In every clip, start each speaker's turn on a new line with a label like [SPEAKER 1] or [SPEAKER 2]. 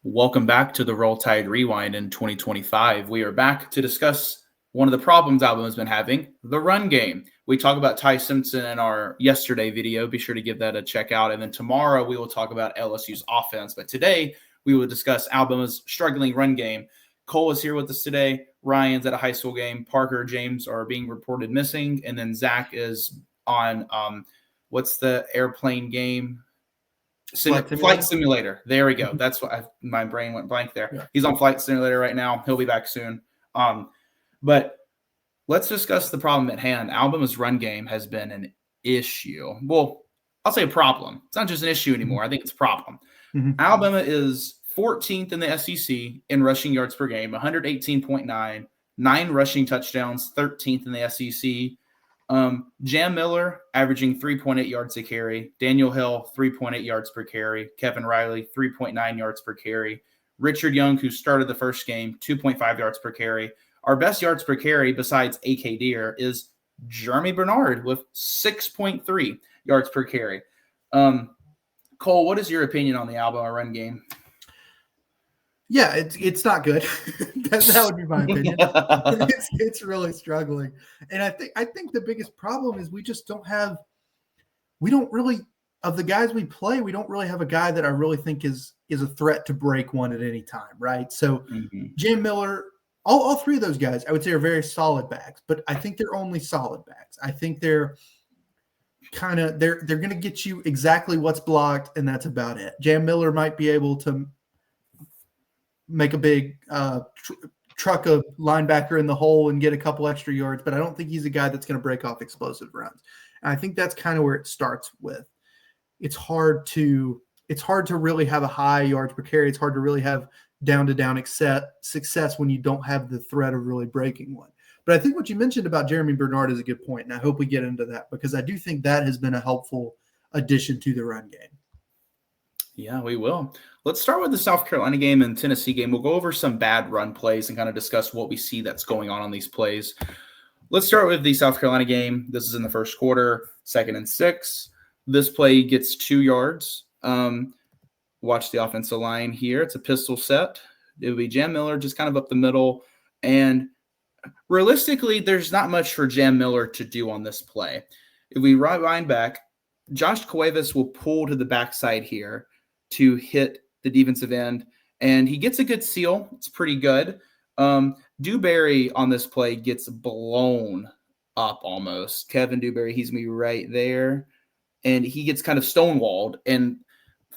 [SPEAKER 1] Welcome back to the Roll Tide Rewind in 2025. We are back to discuss one of the problems Alabama has been having, the run game. We talk about Ty Simpson in our yesterday video. Be sure to give that a check out. And then tomorrow we will talk about LSU's offense. But today we will discuss Alabama's struggling run game. Cole is here with us today. Ryan's at a high school game. Parker, James are being reported missing. And then Zach is on what's the airplane game? Flight Simulator. There we go. That's what my brain went blank there. Yeah. He's on Flight Simulator right now. He'll be back soon. But let's discuss the problem at hand. Alabama's run game has been an issue. Well, I'll say a problem. It's not just an issue anymore. I think it's a problem. Mm-hmm. Alabama is 14th in the SEC in rushing yards per game, 118.9, 9 rushing touchdowns, 13th in the SEC. Jam Miller averaging 3.8 yards a carry. Daniel Hill, 3.8 yards per carry. Kevin Riley, 3.9 yards per carry. Richard Young, who started the first game, 2.5 yards per carry. Our best yards per carry besides A.K. Deer is Jeremy Bernard with 6.3 yards per carry. Cole, what is your opinion on the Alabama run game?
[SPEAKER 2] Yeah, it's not good. that would be my opinion. It's really struggling, and I think the biggest problem is we don't really of the guys we play, we don't really have a guy that I really think is a threat to break one at any time, right? So, Jam Miller, all three of those guys, I would say are very solid backs, but I think they're only solid backs. I think they're they're going to get you exactly what's blocked, and that's about it. Jam Miller might be able to make a big truck a linebacker in the hole and get a couple extra yards, but I don't think he's a guy that's going to break off explosive runs. And I think that's kind of where it starts with. It's hard to really have a high yards per carry. It's hard to really have down-to-down success when you don't have the threat of really breaking one. But I think what you mentioned about Jeremy Bernard is a good point, and I hope we get into that because I do think that has been a helpful addition to the run game.
[SPEAKER 1] Yeah, we will. Let's start with the South Carolina game and Tennessee game. We'll go over some bad run plays and kind of discuss what we see that's going on these plays. Let's start with the South Carolina game. This is in the first quarter, 2nd and 6. This play gets 2 yards. Watch the offensive line here. It's a pistol set. It would be Jam Miller just kind of up the middle. And realistically, there's not much for Jam Miller to do on this play. If we rewind back, Josh Cuevas will pull to the backside here to hit the defensive end, and he gets a good seal. It's pretty good. Dewberry on this play gets blown up almost. Kevin Dewberry, he's going to be right there, and he gets kind of stonewalled. And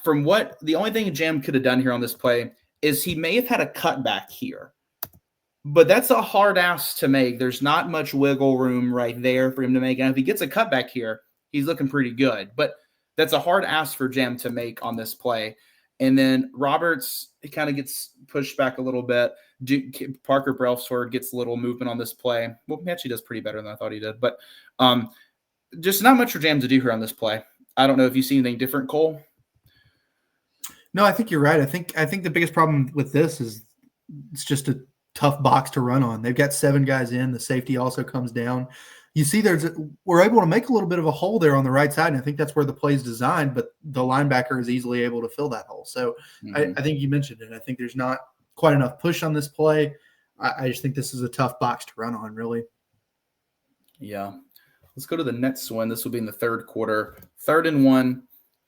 [SPEAKER 1] from what the only thing Jam could have done here on this play is he may have had a cutback here, but that's a hard ask to make. There's not much wiggle room right there for him to make. And if he gets a cutback here, he's looking pretty good, but that's a hard ask for Jam to make on this play. And then Roberts, it kind of gets pushed back a little bit. Parker Brailsford gets a little movement on this play. Well, he actually does pretty better than I thought he did. But just not much for Jam to do here on this play. I don't know if you see anything different, Cole.
[SPEAKER 2] No, I think you're right. I think the biggest problem with this is it's just a tough box to run on. They've got 7 guys in. The safety also comes down. You see we're able to make a little bit of a hole there on the right side, and I think that's where the play is designed, but the linebacker is easily able to fill that hole. So I think you mentioned it. I think there's not quite enough push on this play. I just think this is a tough box to run on, really.
[SPEAKER 1] Yeah. Let's go to the next one. This will be in the third quarter. 3rd and 1.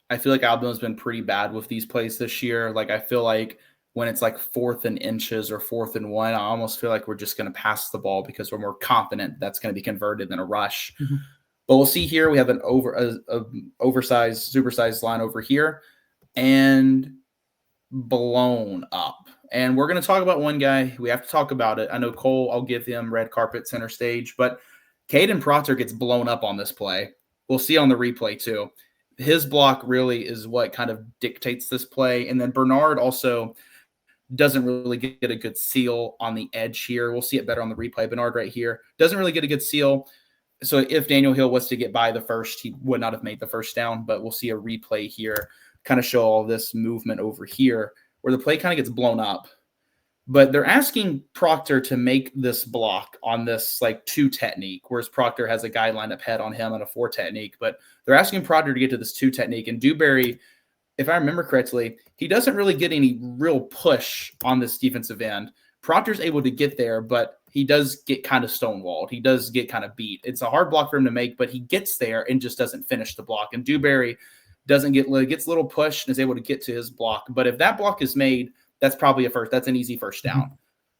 [SPEAKER 1] I feel like Alabama's been pretty bad with these plays this year. Like, I feel like when it's like 4th and inches or 4th and 1, I almost feel like we're just going to pass the ball because we're more confident that's going to be converted than a rush. Mm-hmm. But we'll see here. We have an oversized, supersized line over here and blown up. And we're going to talk about one guy. We have to talk about it. I know Cole, I'll give him red carpet center stage, but Caden Proctor gets blown up on this play. We'll see on the replay too. His block really is what kind of dictates this play. And then Bernard also doesn't really get a good seal on the edge here. We'll see it better on the replay. Bernard right here doesn't really get a good seal. So if Daniel Hill was to get by the first, he would not have made the first down, but we'll see a replay here kind of show all this movement over here where the play kind of gets blown up. But they're asking Proctor to make this block on this like 2 technique, whereas Proctor has a guy lined up head on him on a 4 technique. But they're asking Proctor to get to this 2 technique, and Dewberry if I remember correctly, he doesn't really get any real push on this defensive end. Proctor's able to get there, but he does get kind of stonewalled. He does get kind of beat. It's a hard block for him to make, but he gets there and just doesn't finish the block. And Dewberry gets a little push and is able to get to his block. But if that block is made, that's probably that's an easy first down. Mm-hmm.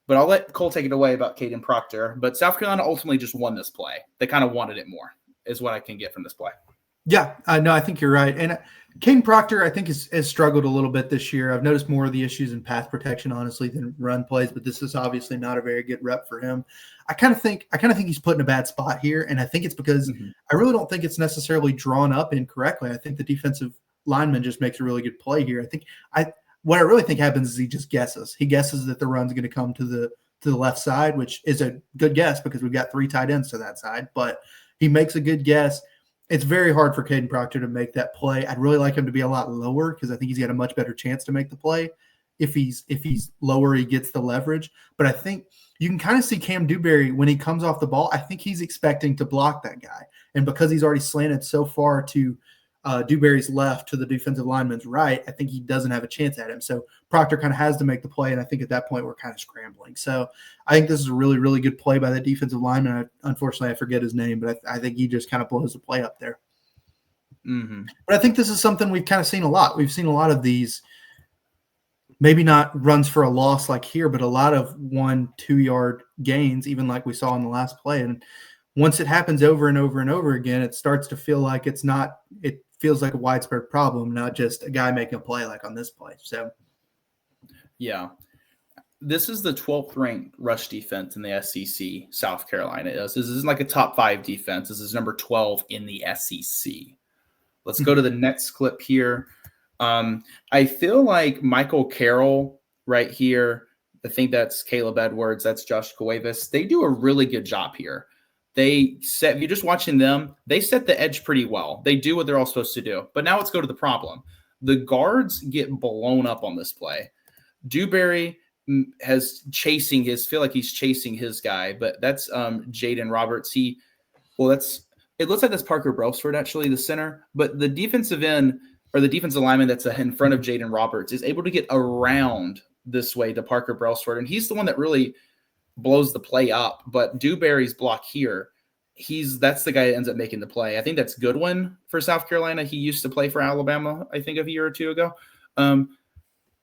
[SPEAKER 1] But I'll let Cole take it away about Caden Proctor. But South Carolina ultimately just won this play. They kind of wanted it more, is what I can get from this play.
[SPEAKER 2] Yeah, no, I think you're right. And Caden Proctor, I think, has struggled a little bit this year. I've noticed more of the issues in pass protection, honestly, than run plays, but this is obviously not a very good rep for him. I kind of think he's put in a bad spot here, and I think it's because I really don't think it's necessarily drawn up incorrectly. I think the defensive lineman just makes a really good play here. What I really think happens is he just guesses. He guesses that the run's going to come to the left side, which is a good guess because we've got 3 tight ends to that side, but he makes a good guess. It's very hard for Caden Proctor to make that play. I'd really like him to be a lot lower because I think he's got a much better chance to make the play. If he's lower, he gets the leverage. But I think you can kind of see Cam Dewberry when he comes off the ball. I think he's expecting to block that guy. And because he's already slanted so far to Dewberry's left to the defensive lineman's right, I think he doesn't have a chance at him. So Proctor kind of has to make the play, and I think at that point we're kind of scrambling. So I think this is a really, really good play by that defensive lineman. Unfortunately, I forget his name, but I think he just kind of blows the play up there. Mm-hmm. But I think this is something we've kind of seen a lot. We've seen a lot of these, maybe not runs for a loss like here, but a lot of 1-2 yard gains, even like we saw in the last play. And once it happens over and over and over again, it starts to feel like it feels like a widespread problem, not just a guy making a play like on this play. So,
[SPEAKER 1] yeah, this is the 12th ranked rush defense in the SEC. South Carolina is. This is like a top 5 defense. This is number 12 in the SEC. Let's go to the next clip here. I feel like Michael Carroll right here. I think that's Caleb Edwards. That's Josh Cuevas. They do a really good job here. If you're just watching them, they set the edge pretty well. They do what they're all supposed to do. But now let's go to the problem. The guards get blown up on this play. Dewberry feel like he's chasing his guy, but that's Jaden Roberts. It looks like that's Parker Brailsford, actually, the center. But the defensive end or the defensive lineman that's in front of Jaden Roberts is able to get around this way to Parker Brailsford. And he's the one that really blows the play up, but Dewberry's block here, that's the guy that ends up making the play. I think that's Goodwin for South Carolina. He used to play for Alabama, I think, a year or two ago.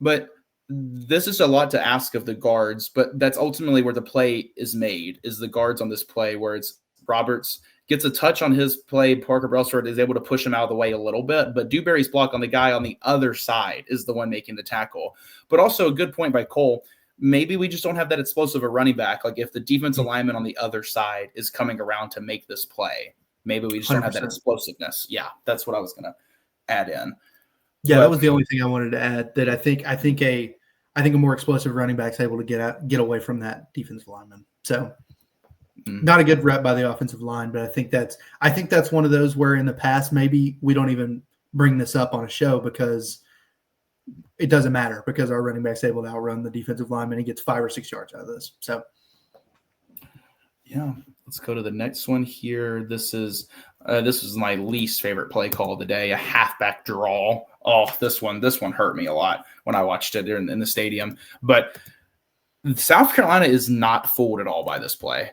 [SPEAKER 1] But this is a lot to ask of the guards, but that's ultimately where the play is made, is the guards on this play, where it's Roberts gets a touch on his play. Parker Brailsford is able to push him out of the way a little bit, but Dewberry's block on the guy on the other side is the one making the tackle. But also a good point by Cole. Maybe we just don't have that explosive a running back. Like if the defensive lineman on the other side is coming around to make this play, maybe we just 100%. Don't have that explosiveness. Yeah, that's what I was going to add in.
[SPEAKER 2] Yeah, that was the only thing I wanted to add. That I think a more explosive running back is able to get away from that defensive lineman. So not a good rep by the offensive line, but I think that's one of those where in the past maybe we don't even bring this up on a show because it doesn't matter because our running back's able to outrun the defensive lineman. He gets 5 or 6 yards out of this. So,
[SPEAKER 1] yeah, let's go to the next one here. This is my least favorite play call of the day, a halfback draw. Oh, this one hurt me a lot when I watched it in the stadium. But South Carolina is not fooled at all by this play.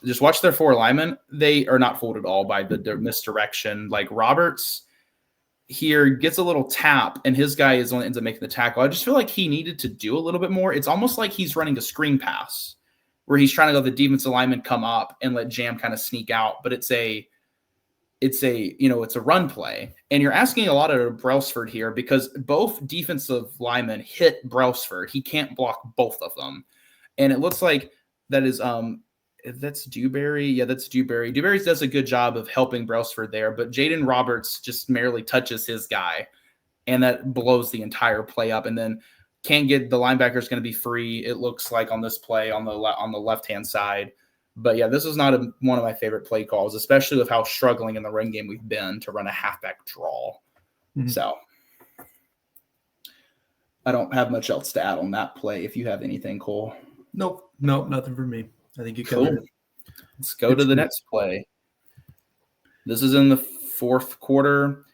[SPEAKER 1] Just watch their 4 linemen. They are not fooled at all by their misdirection. Like Roberts here gets a little tap and his guy is the one that ends up making the tackle. I just feel like he needed to do a little bit more. It's almost like he's running a screen pass where he's trying to let the defensive lineman come up and let Jam kind of sneak out. But it's a run play. And you're asking a lot of Brailsford here because both defensive linemen hit Brailsford. He can't block both of them. And it looks like that is that's Dewberry. Yeah, that's Dewberry. Dewberry does a good job of helping Brailsford there, but Jaden Roberts just merely touches his guy, and that blows the entire play up. And then can't get the linebacker's going to be free. It looks like on this play on the left-hand side. But yeah, this is not one of my favorite play calls, especially with how struggling in the run game we've been to run a halfback draw. Mm-hmm. So I don't have much else to add on that play. If you have anything, Cole.
[SPEAKER 2] Nope, nothing for me. I think you covered it.
[SPEAKER 1] Let's go to the next play. This is in the fourth quarter.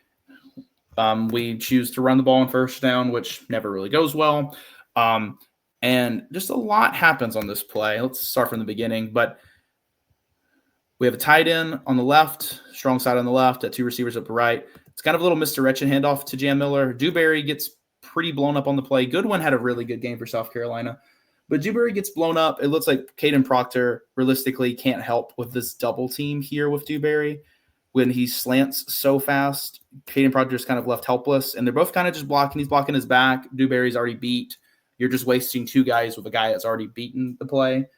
[SPEAKER 1] We choose to run the ball on first down, which never really goes well. And just a lot happens on this play. Let's start from the beginning. But we have a tight end on the left, strong side on the left, at two receivers up the right. It's kind of a little misdirection handoff to Jam Miller. Dewberry gets pretty blown up on the play. Goodwin had a really good game for South Carolina. But Dewberry gets blown up. It looks like Caden Proctor realistically can't help with this double team here with Dewberry. When he slants so fast, Caden Proctor is kind of left helpless. And they're both kind of just blocking. He's blocking his back. Dewberry's already beat. You're just wasting two guys with a guy that's already beaten the play.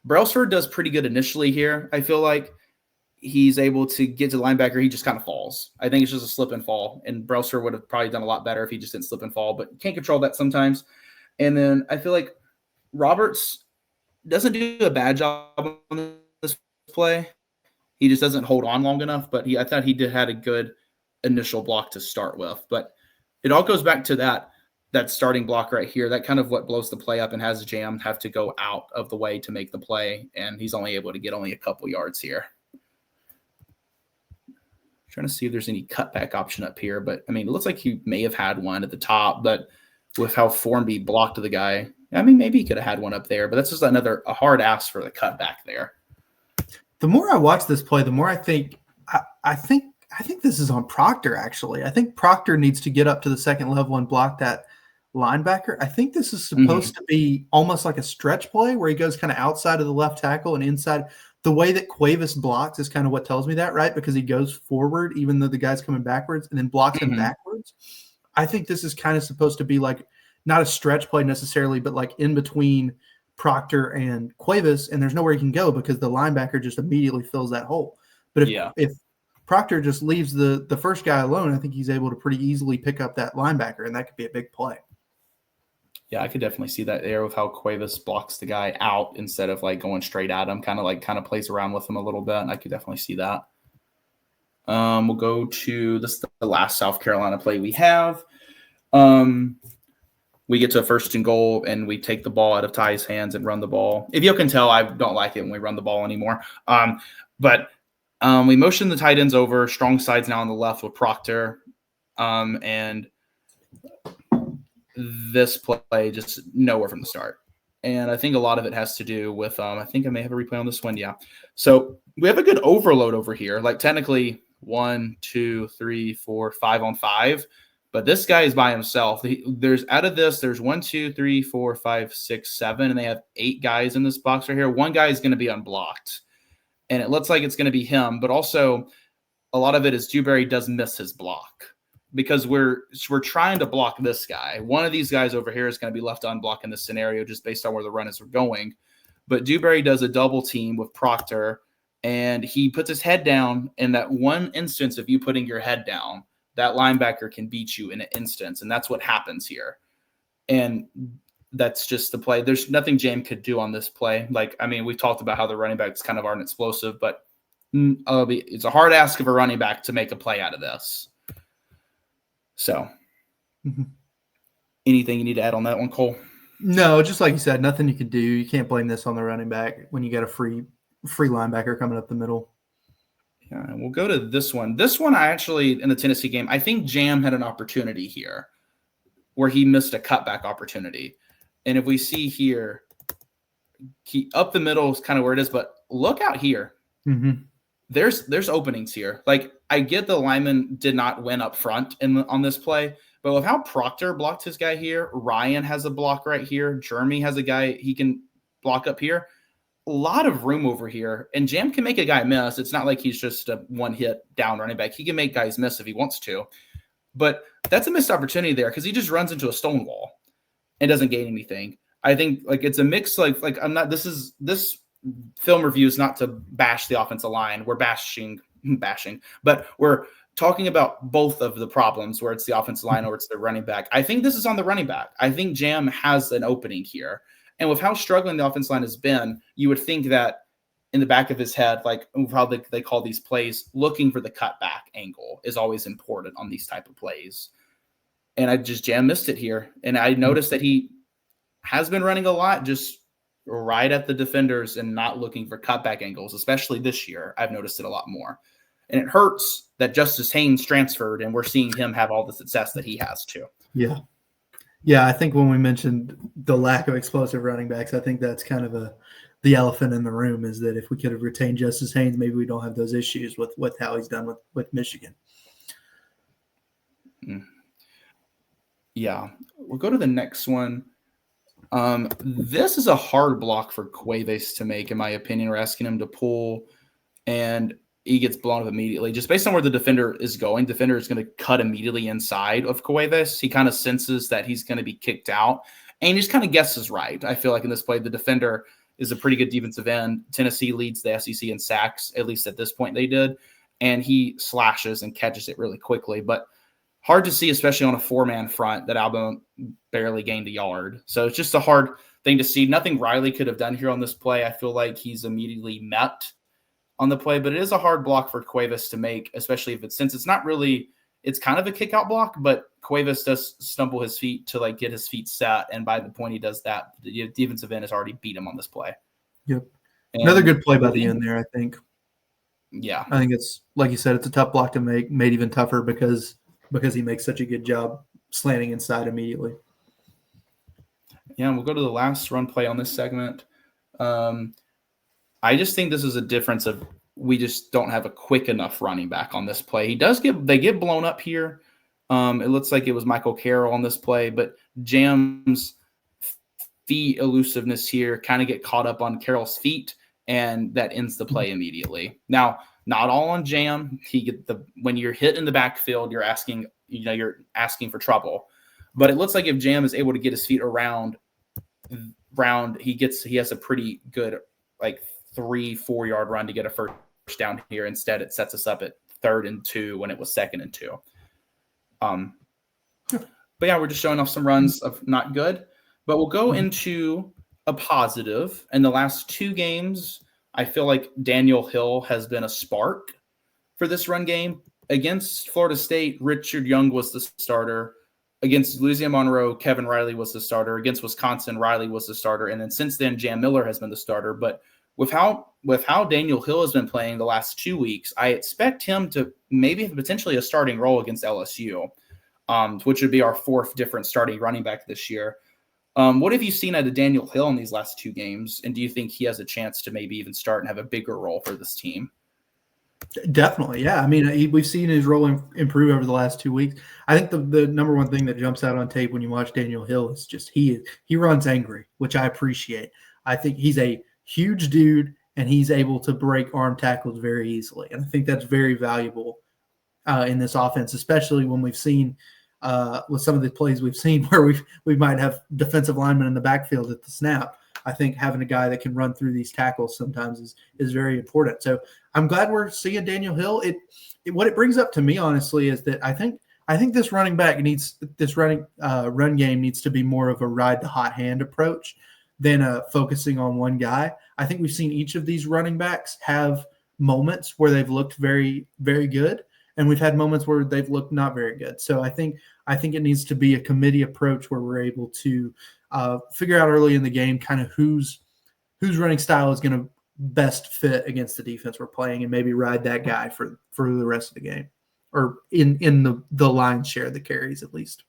[SPEAKER 1] Brailsford does pretty good initially here. I feel like he's able to get to the linebacker. He just kind of falls. I think it's just a slip and fall. And Brailsford would have probably done a lot better if he just didn't slip and fall. But you can't control that sometimes. And then I feel like Roberts doesn't do a bad job on this play. He just doesn't hold on long enough. But I thought he had a good initial block to start with. But it all goes back to that starting block right here. That kind of what blows the play up and has Jam have to go out of the way to make the play. And he's only able to get only a couple yards here. Trying to see if there's any cutback option up here. But, I mean, it looks like he may have had one at the top. But with how Formby blocked the guy, I mean, maybe he could have had one up there. But that's just a hard ask for the cutback there.
[SPEAKER 2] The more I watch this play, the more I think this is on Proctor, actually. I think Proctor needs to get up to the second level and block that linebacker. I think this is supposed to be almost like a stretch play where he goes kind of outside of the left tackle and inside. The way that Cuevas blocks is kind of what tells me that, right? Because he goes forward even though the guy's coming backwards and then blocks him backwards. I think this is kind of supposed to be like not a stretch play necessarily, but like in between Proctor and Cuevas, and there's nowhere he can go because the linebacker just immediately fills that hole. But if Proctor just leaves the first guy alone, I think he's able to pretty easily pick up that linebacker, and that could be a big play.
[SPEAKER 1] Yeah, I could definitely see that there with how Cuevas blocks the guy out instead of like going straight at him, kind of plays around with him a little bit. And I could definitely see that. We'll go to the last South Carolina play we have. We get to a first and goal, and we take the ball out of Ty's hands and run the ball. If you can tell, I don't like it when we run the ball anymore. But we motion the tight ends over. Strong sides now on the left with Proctor. And this play just nowhere from the start. And I think a lot of it has to do with I think I may have a replay on this one. Yeah. So we have a good overload over here. Like technically 1, 2, 3, 4, 5 on 5. But this guy is by himself. There's 1, 2, 3, 4, 5, 6, 7, and they have 8 guys in this box right here. One guy is going to be unblocked. And it looks like it's going to be him. But also a lot of it is Dewberry does miss his block. Because we're trying to block this guy. One of these guys over here is going to be left unblocked in this scenario just based on where the runners are going. But Dewberry does a double team with Proctor, and he puts his head down. In that one instance of you putting your head down, that linebacker can beat you in an instance, and that's what happens here. And that's just the play. There's nothing Jam could do on this play. Like, I mean, we talked about how the running backs kind of aren't explosive, but it's a hard ask of a running back to make a play out of this. So, anything you need to add on that one, Cole?
[SPEAKER 2] No, just like you said, nothing you can do. You can't blame this on the running back when you got a free linebacker coming up the middle.
[SPEAKER 1] Yeah, and we'll go to this one. This one, I actually, in the Tennessee game, I think Jam had an opportunity here where he missed a cutback opportunity. And if we see here, up the middle is kind of where it is, but look out here. There's openings here. Like, I get the lineman did not win up front on this play, but with how Proctor blocked his guy here, Ryan has a block right here, Jeremy has a guy he can block up here. A lot of room over here, and Jam can make a guy miss. It's not like he's just a one-hit down running back. He can make guys miss if he wants to, but that's a missed opportunity there because he just runs into a stone wall and doesn't gain anything. I think like it's a mix. Like I'm not. This film review is not to bash the offensive line. We're bashing, but we're talking about both of the problems where it's the offensive line or it's the running back. I think this is on the running back. I think Jam has an opening here. And with how struggling the offensive line has been, you would think that in the back of his head, like how they call these plays, looking for the cutback angle is always important on these type of plays. And Jam missed it here. And I noticed that he has been running a lot just right at the defenders and not looking for cutback angles, especially this year. I've noticed it a lot more. And it hurts that Justice Haynes transferred, and we're seeing him have all the success that he has too.
[SPEAKER 2] Yeah. Yeah, I think when we mentioned the lack of explosive running backs, I think that's kind of the elephant in the room, is that if we could have retained Justice Haynes, maybe we don't have those issues with how he's done with Michigan.
[SPEAKER 1] Yeah. We'll go to the next one. This is a hard block for Cuevas to make, in my opinion. We're asking him to pull, and he gets blown up immediately. Just based on where the defender is going, defender is going to cut immediately inside of Cuevas. He kind of senses that he's going to be kicked out, and he just kind of guesses right. I feel like in this play, the defender is a pretty good defensive end. Tennessee leads the SEC in sacks, at least at this point they did, and he slashes and catches it really quickly. But hard to see, especially on a four-man front, that Alabama barely gained a yard. So it's just a hard thing to see. Nothing Riley could have done here on this play. I feel like he's immediately met on the play, but it is a hard block for Cuevas to make, especially if since it's not really, it's kind of a kick out block, but Cuevas does stumble his feet to like get his feet set. And by the point he does that, the defensive end has already beat him on this play.
[SPEAKER 2] Yep. And another good play by the end there, I think.
[SPEAKER 1] Yeah.
[SPEAKER 2] I think it's, like you said, it's a tough block to make, made even tougher because he makes such a good job slanting inside immediately.
[SPEAKER 1] Yeah, we'll go to the last run play on this segment. I just think this is a difference of we just don't have a quick enough running back on this play. They get blown up here. It looks like it was Michael Carroll on this play, but Jam's feet elusiveness here kind of get caught up on Carroll's feet, and that ends the play immediately. Now, not all on Jam. When you're hit in the backfield, you're asking for trouble. But it looks like if Jam is able to get his feet around, he has a pretty good 3-4 yard run to get a first down here. Instead, it sets us up at 3rd and 2 when it was 2nd and 2. But yeah, we're just showing off some runs of not good. But we'll go into a positive. In the last 2 games, I feel like Daniel Hill has been a spark for this run game. Against Florida State, Richard Young was the starter. Against Louisiana Monroe, Kevin Riley was the starter. Against Wisconsin, Riley was the starter. And then since then, Jam Miller has been the starter. But with how Daniel Hill has been playing the last 2 weeks, I expect him to maybe have potentially a starting role against LSU, which would be our 4th different starting running back this year. What have you seen out of Daniel Hill in these last 2 games? And do you think he has a chance to maybe even start and have a bigger role for this team?
[SPEAKER 2] Definitely, yeah. I mean, we've seen his role improve over the last 2 weeks. I think the number one thing that jumps out on tape when you watch Daniel Hill is just he runs angry, which I appreciate. I think he's a huge dude, and he's able to break arm tackles very easily. And I think that's very valuable in this offense, especially when we've seen with some of the plays we've seen where we might have defensive linemen in the backfield at the snap. I think having a guy that can run through these tackles sometimes is very important. So I'm glad we're seeing Daniel Hill. What it brings up to me, honestly, is that I think this running run game needs to be more of a ride the hot hand approach than focusing on one guy. I think we've seen each of these running backs have moments where they've looked very, very good, and we've had moments where they've looked not very good. So I think it needs to be a committee approach where we're able to figure out early in the game kind of whose running style is going to best fit against the defense we're playing, and maybe ride that guy for the rest of the game, or in the lion's share of the carries at least.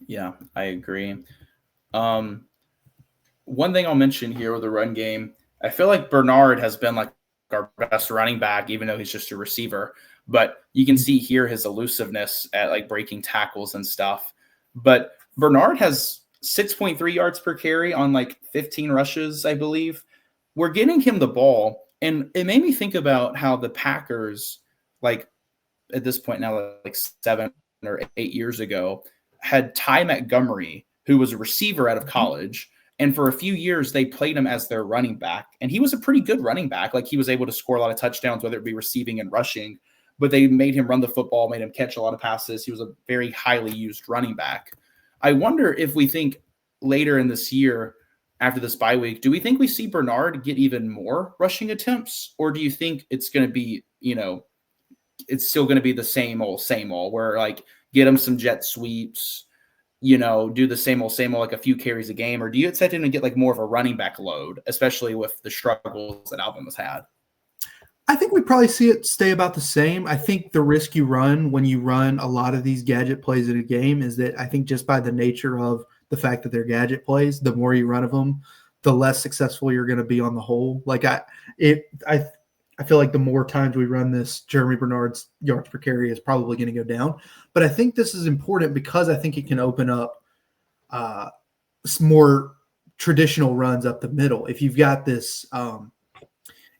[SPEAKER 1] Yeah, I agree. One thing I'll mention here with the run game, I feel like Bernard has been like our best running back, even though he's just a receiver. But you can see here his elusiveness at like breaking tackles and stuff. But Bernard has 6.3 yards per carry on like 15 rushes, I believe. We're getting him the ball, and it made me think about how the Packers, like at this point now, like 7 or 8 years ago, had Ty Montgomery, who was a receiver out of college. And for a few years, they played him as their running back. And he was a pretty good running back. Like, he was able to score a lot of touchdowns, whether it be receiving and rushing. But they made him run the football, made him catch a lot of passes. He was a very highly used running back. I wonder if we think later in this year, after this bye week, do we think we see Bernard get even more rushing attempts? Or do you think it's going to be, it's still going to be the same old, where like get him some jet sweeps, do the same old, like a few carries a game? Or do you expect him to get like more of a running back load, especially with the struggles that Alabama's had?
[SPEAKER 2] I think we probably see it stay about the same. I think the risk you run when you run a lot of these gadget plays in a game is that I think just by the nature of the fact that they're gadget plays, the more you run of them, the less successful you're going to be on the whole. Like I feel like the more times we run this, Jeremy Bernard's yards per carry is probably going to go down. But I think this is important because I think it can open up more traditional runs up the middle. If you've got this,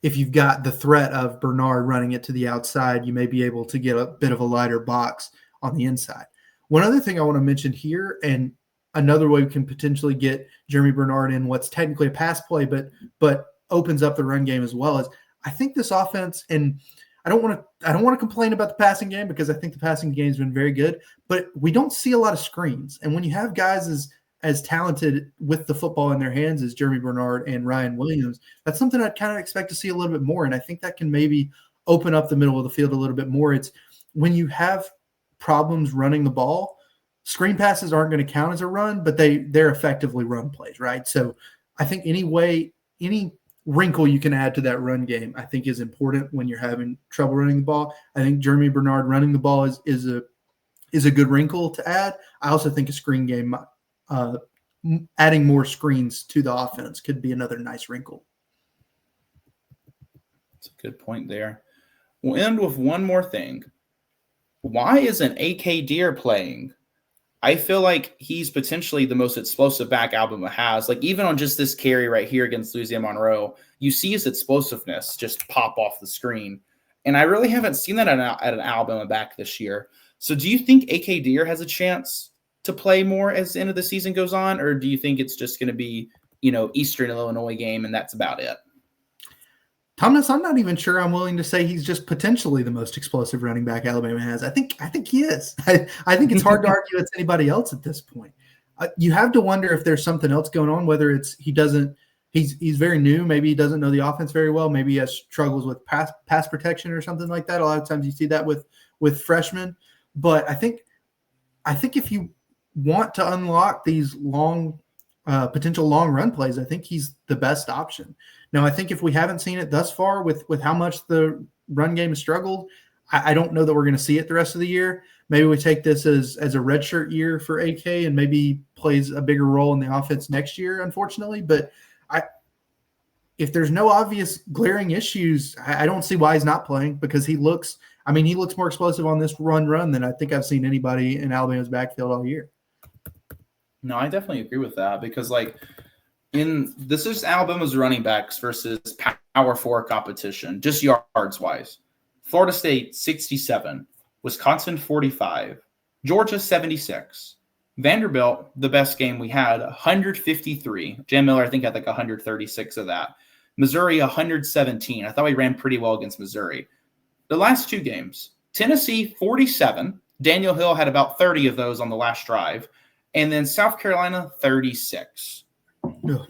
[SPEAKER 2] if you've got the threat of Bernard running it to the outside, you may be able to get a bit of a lighter box on the inside. One other thing I want to mention here, and another way we can potentially get Jeremy Bernard in what's technically a pass play, but opens up the run game as well, is I think this offense, and I don't want to complain about the passing game because I think the passing game has been very good, but we don't see a lot of screens. And when you have guys as talented with the football in their hands as Jeremy Bernard and Ryan Williams, that's something I'd kind of expect to see a little bit more. And I think that can maybe open up the middle of the field a little bit more. It's when you have problems running the ball, screen passes aren't going to count as a run, but they're effectively run plays, right? So I think any wrinkle you can add to that run game, I think is important when you're having trouble running the ball. I think Jeremy Bernard running the ball is a good wrinkle to add. I also think a screen game, adding more screens to the offense could be another nice wrinkle.
[SPEAKER 1] That's a good point there. We'll end with one more thing. Why isn't AK Deer playing? I feel like he's potentially the most explosive back Alabama has. Like even on just this carry right here against Louisiana Monroe, you see his explosiveness just pop off the screen. And I really haven't seen that at an Alabama back this year. So do you think AK Deer has a chance to play more as the end of the season goes on? Or do you think it's just going to be, Eastern Illinois game and that's about it?
[SPEAKER 2] Thomas, I'm not even sure I'm willing to say he's just potentially the most explosive running back Alabama has. I think he is. I think it's hard to argue it's anybody else at this point. You have to wonder if there's something else going on, whether it's he's very new. Maybe he doesn't know the offense very well. Maybe he has struggles with pass protection or something like that. A lot of times you see that with freshmen. But I think if you want to unlock these potential long run plays, I think he's the best option. Now, I think if we haven't seen it thus far with how much the run game has struggled, I don't know that we're going to see it the rest of the year. Maybe we take this as a redshirt year for AK and maybe plays a bigger role in the offense next year, unfortunately. But if there's no obvious glaring issues, I don't see why he's not playing because he looks more explosive on this run than I think I've seen anybody in Alabama's backfield all year.
[SPEAKER 1] No, I definitely agree with that because this is Alabama's running backs versus Power 4 competition, just yards wise. Florida State 67, Wisconsin 45, Georgia 76, Vanderbilt, the best game we had, 153. Jam Miller, I think, had 136 of that. Missouri 117. I thought we ran pretty well against Missouri. The last two games, Tennessee 47. Daniel Hill had about 30 of those on the last drive. And then South Carolina, 36.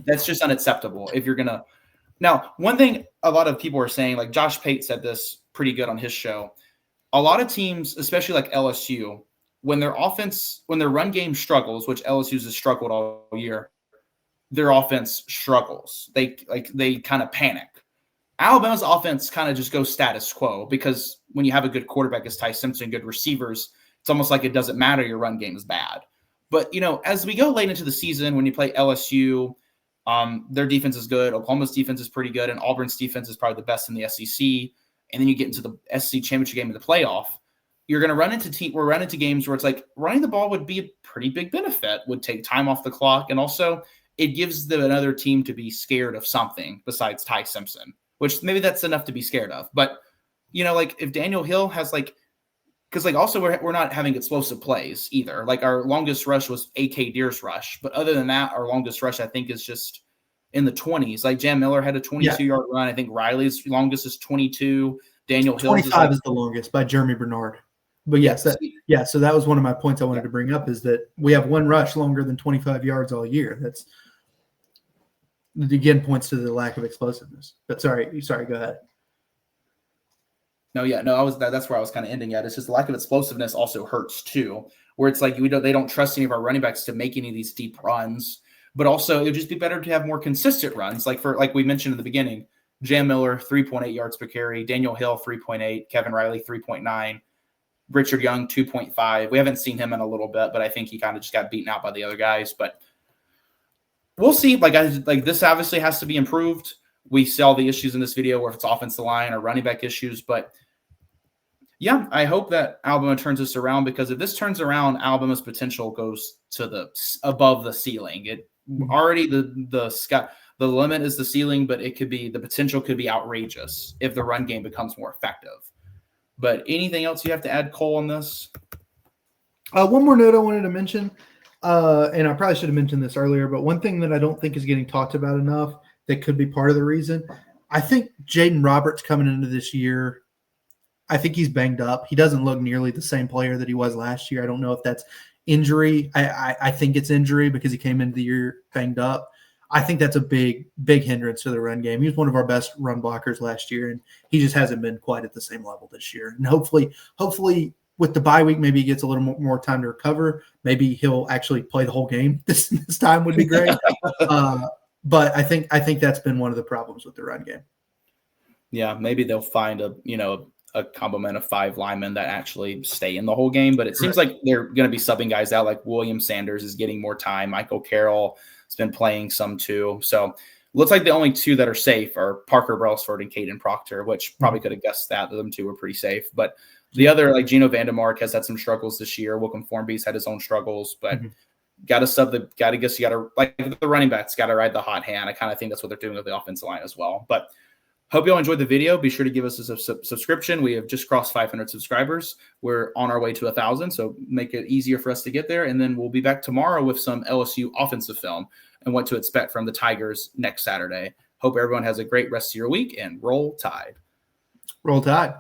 [SPEAKER 1] That's just unacceptable if you're going to – now, one thing a lot of people are saying, like Josh Pate said this pretty good on his show, a lot of teams, especially like LSU, when their run game struggles, which LSU's has struggled all year, their offense struggles. They kind of panic. Alabama's offense kind of just goes status quo because when you have a good quarterback as Ty Simpson, good receivers, it's almost like it doesn't matter your run game is bad. But, as we go late into the season, when you play LSU, their defense is good. Oklahoma's defense is pretty good. And Auburn's defense is probably the best in the SEC. And then you get into the SEC championship game in the playoff. You're going to run into games where it's like running the ball would be a pretty big benefit, would take time off the clock. And also it gives another team to be scared of something besides Ty Simpson, which maybe that's enough to be scared of. But, if Daniel Hill has because also we're not having explosive plays either. Our longest rush was AK Deer's rush. But other than that, our longest rush, I think, is just in the 20s. Jam Miller had a 22-yard run. I think Riley's longest is 22. Daniel Hill
[SPEAKER 2] 25 is the longest by Jeremy Bernard. But yes, so that was one of my points I wanted to bring up is that we have one rush longer than 25 yards all year. That's again points to the lack of explosiveness. But sorry, go ahead.
[SPEAKER 1] That's where I was kind of ending at. It's just the lack of explosiveness also hurts too, where it's like they don't trust any of our running backs to make any of these deep runs. But also, it would just be better to have more consistent runs. Like we mentioned in the beginning, Jam Miller, 3.8 yards per carry. Daniel Hill, 3.8. Kevin Riley, 3.9. Richard Young, 2.5. We haven't seen him in a little bit, but I think he kind of just got beaten out by the other guys. But we'll see. Like this obviously has to be improved. We see all the issues in this video where if it's offensive line or running back issues. But, yeah, I hope that Alabama turns this around, because if this turns around, Alabama's potential goes to above the ceiling. It already the limit is the ceiling, but the potential could be outrageous if the run game becomes more effective. But anything else you have to add, Cole, on this?
[SPEAKER 2] One more note I wanted to mention, and I probably should have mentioned this earlier, but one thing that I don't think is getting talked about enough that could be part of the reason, I think Jaden Roberts coming into this year, I think he's banged up. He doesn't look nearly the same player that he was last year. I don't know if that's injury. I think it's injury because he came into the year banged up. I think that's a big hindrance to the run game. He was one of our best run blockers last year, and he just hasn't been quite at the same level this year. And hopefully with the bye week, maybe he gets a little more time to recover. Maybe he'll actually play the whole game. This time would be great. But I think that's been one of the problems with the run game.
[SPEAKER 1] Yeah, maybe they'll find a complement of 5 linemen that actually stay in the whole game. But it seems like they're going to be subbing guys out. Like William Sanders is getting more time. Michael Carroll has been playing some too. So looks like the only 2 that are safe are Parker Brailsford and Caden Proctor, which probably could have guessed that. Them 2 were pretty safe. But the other, like Geno Vandemark, has had some struggles this year. Wilcom Formby's had his own struggles. But got to like the running backs got to ride the hot hand. I kind of think that's what they're doing with the offensive line as well. But hope you all enjoyed the video. Be sure to give us a subscription. We have just crossed 500 subscribers. We're on our way to 1,000, so make it easier for us to get there. And then we'll be back tomorrow with some LSU offensive film and what to expect from the Tigers next Saturday. Hope everyone has a great rest of your week, and roll Tide.
[SPEAKER 2] Roll Tide.